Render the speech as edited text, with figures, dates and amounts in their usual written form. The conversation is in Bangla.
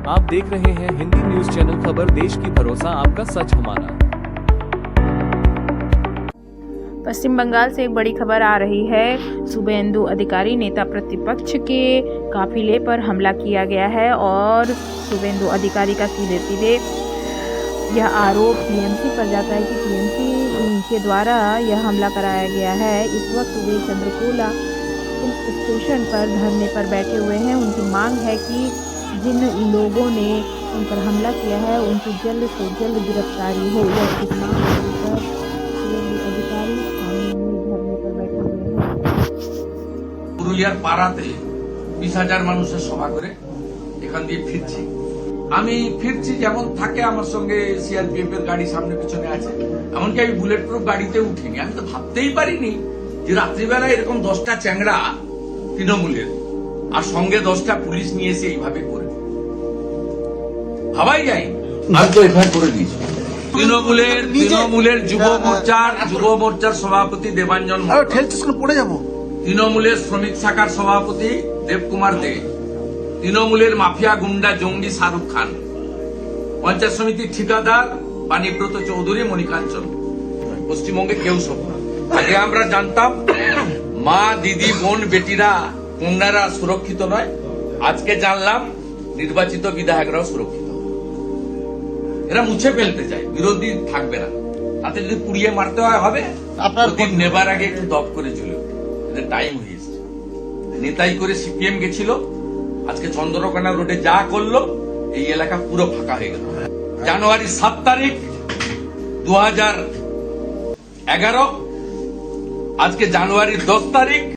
आप देख रहे हैं हिंदी न्यूज चैनल खबर देश की भरोसा आपका सच हमारा। पश्चिम बंगाल से एक बड़ी खबर आ रही है। शुभेंदु अधिकारी नेता प्रतिपक्ष के काफिले पर हमला किया गया है और शुभेंदु अधिकारी का सीधे सीधे यह आरोप टीएमसी पर जाता है कि टीएमसी के द्वारा यह हमला कराया गया है। इस वक्त वे चंद्रकोला स्टेशन पर धरने पर बैठे हुए हैं। उनकी मांग है कि जिन लोगों ने उन पर हमला किया है उनकी जल्द से जल्द गिरफ्तारी हो। यह इस मांग को लेकर अधिकारी धरने पर बैठे हुए हैं। पुरुलियार पाড়াতে 20,000 মানুষের সভা করে এখান দিয়ে ফিরছি। আমি ফিরছি যেমন থাকে আমার সঙ্গে সিআরপিএফ এর গাড়ি সামনে পিছনে আছে, এমনকি আমি বুলেট প্রুফ গাড়িতে উঠিনি। আমি তো ভাবতেই পারিনি যে রাত্রিবেলা এরকম 10টা চ্যাংড়া তৃণমূলের আর সঙ্গে 10টা পুলিশ নিয়ে এসে এইভাবে করে ভাবাই যায়। আমি তো এফআইআর করে দিয়েছি। তৃণমূলের যুব মোর্চার সভাপতি দেবাঞ্জন পড়ে যাব, তৃণমূলের শ্রমিক শাখার সভাপতি দেবকুমার দে, তৃণমূলের মাফিয়া গুন্ডা জঙ্গি শাহরুখ খান, পঞ্চায়েত সমিতির ঠিকাদার বাণীব্রত চৌধুরী, মণিকাঞ্চন। পশ্চিমবঙ্গে কেউ সব না। আগে আমরা জানতাম মা, দিদি, বোন, বেটিরা, কন্যারা সুরক্ষিত নয়। আজকে জানলাম নির্বাচিত বিধায়করাও সুরক্ষিত। এরা মুছে ফেলতে চায়, বিরোধী থাকবে না। তাতে যদি পুড়িয়ে মারতে হয় হবে। আপনার নেবার আগে একটু দপ করে চলে এদের টাইম হয়ে এসছে। নেতাই করে সিপিএম গেছিল, আজকে চন্দ্রকোনা রোডে যা করলো এই এলাকা পুরো ফাঁকা হয়ে গেল। জানুয়ারি 7 তারিখ 2011, আজকে জানুয়ারি 10 তারিখ।